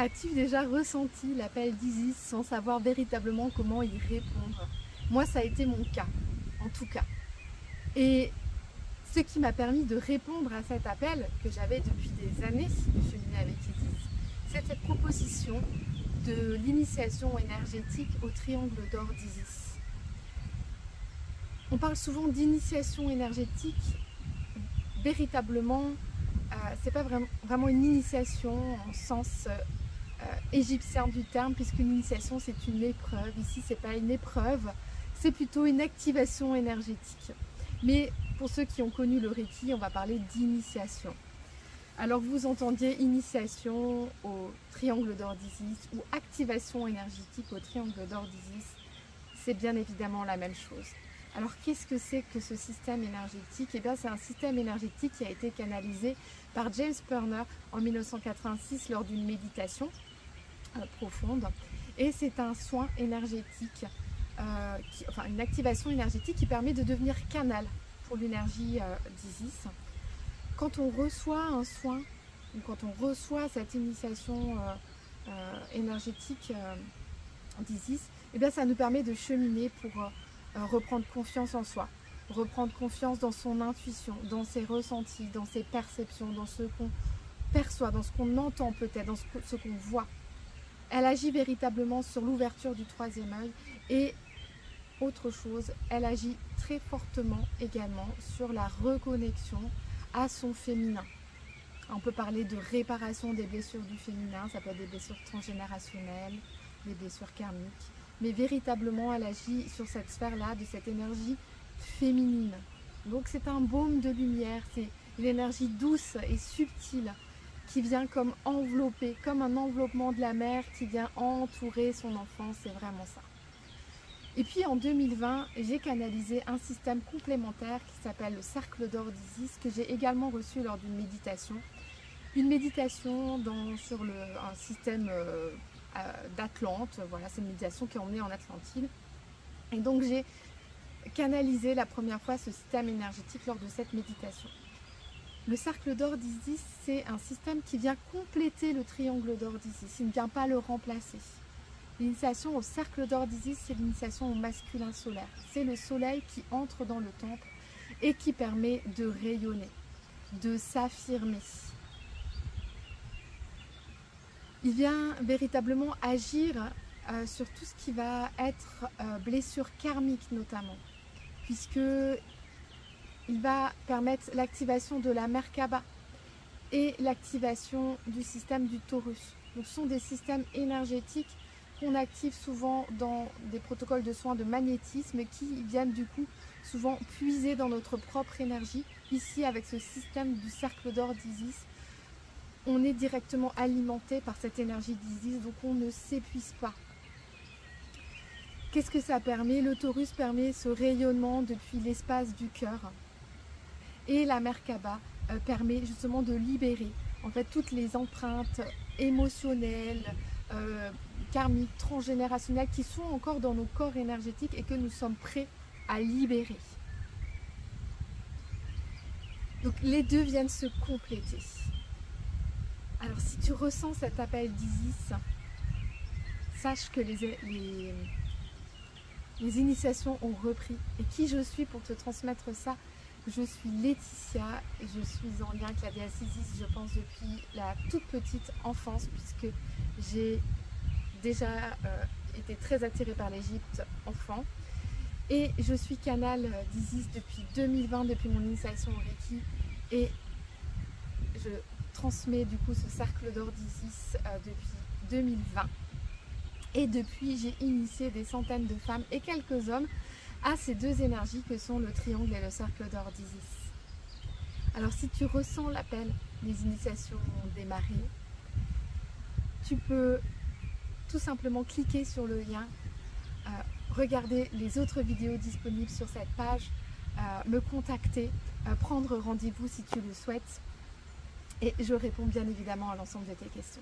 As-tu déjà ressenti l'appel d'Isis sans savoir véritablement comment y répondre? Moi, ça a été mon cas, en tout cas. Et ce qui m'a permis de répondre à cet appel, que j'avais depuis des années de cheminer avec Isis, c'est cette proposition de l'initiation énergétique au triangle d'or d'Isis. On parle souvent d'initiation énergétique. Véritablement, c'est pas vraiment une initiation en sens égyptien du terme, puisque l'initiation c'est une épreuve. Ici c'est pas une épreuve, c'est plutôt une activation énergétique. Mais pour ceux qui ont connu le Reiki, on va parler d'initiation. Alors vous entendiez initiation au triangle d'or d'Isis ou activation énergétique au triangle d'or d'Isis, c'est bien évidemment la même chose. Alors qu'est-ce que c'est que ce système énergétique? Eh bien c'est un système énergétique qui a été canalisé par James Purner en 1986 lors d'une méditation profonde, et c'est un soin énergétique, une activation énergétique qui permet de devenir canal pour l'énergie d'Isis. Quand on reçoit un soin, ou quand on reçoit cette initiation énergétique d'Isis, eh bien ça nous permet de cheminer pour reprendre confiance en soi, reprendre confiance dans son intuition, dans ses ressentis, dans ses perceptions, dans ce qu'on perçoit, dans ce qu'on entend peut-être, dans ce qu'on voit. Elle agit véritablement sur l'ouverture du troisième œil et autre chose, elle agit très fortement également sur la reconnexion à son féminin. On peut parler de réparation des blessures du féminin, ça peut être des blessures transgénérationnelles, des blessures karmiques, mais véritablement elle agit sur cette sphère-là, de cette énergie féminine. Donc c'est un baume de lumière, c'est une énergie douce et subtile qui vient comme envelopper, comme un enveloppement de la mer qui vient entourer son enfant, c'est vraiment ça. Et puis en 2020, j'ai canalisé un système complémentaire qui s'appelle le cercle d'or d'Isis, que j'ai également reçu lors d'une méditation. Une méditation sur un système d'Atlante, voilà, c'est une méditation qui est emmenée en Atlantide. Et donc j'ai canalisé la première fois ce système énergétique lors de cette méditation. Le cercle d'or d'Isis, c'est un système qui vient compléter le triangle d'or d'Isis, il ne vient pas le remplacer. L'initiation au cercle d'or d'Isis, c'est l'initiation au masculin solaire. C'est le soleil qui entre dans le temple et qui permet de rayonner, de s'affirmer. Il vient véritablement agir sur tout ce qui va être blessure karmique notamment, puisque il va permettre l'activation de la Merkaba et l'activation du système du Taurus. Donc, ce sont des systèmes énergétiques qu'on active souvent dans des protocoles de soins de magnétisme qui viennent du coup souvent puiser dans notre propre énergie. Ici, avec ce système du cercle d'or d'Isis, on est directement alimenté par cette énergie d'Isis, donc on ne s'épuise pas. Qu'est-ce que ça permet? Le Taurus permet ce rayonnement depuis l'espace du cœur. Et la Merkaba permet justement de libérer en fait toutes les empreintes émotionnelles, karmiques, transgénérationnelles qui sont encore dans nos corps énergétiques et que nous sommes prêts à libérer. Donc les deux viennent se compléter. Alors si tu ressens cet appel d'Isis, sache que les initiations ont repris. Et qui je suis pour te transmettre ça? Je suis Laetitia et je suis en lien avec la déesse Isis, je pense, depuis la toute petite enfance, puisque j'ai déjà été très attirée par l'Égypte enfant. Et je suis canal d'Isis depuis 2020, depuis mon initiation au Reiki. Et je transmets du coup ce cercle d'or d'Isis depuis 2020. Et depuis, j'ai initié des centaines de femmes et quelques hommes à ces deux énergies que sont le triangle et le cercle d'or d'Isis. Alors si tu ressens l'appel, les initiations ont démarré, tu peux tout simplement cliquer sur le lien, regarder les autres vidéos disponibles sur cette page, me contacter, prendre rendez-vous si tu le souhaites, et je réponds bien évidemment à l'ensemble de tes questions.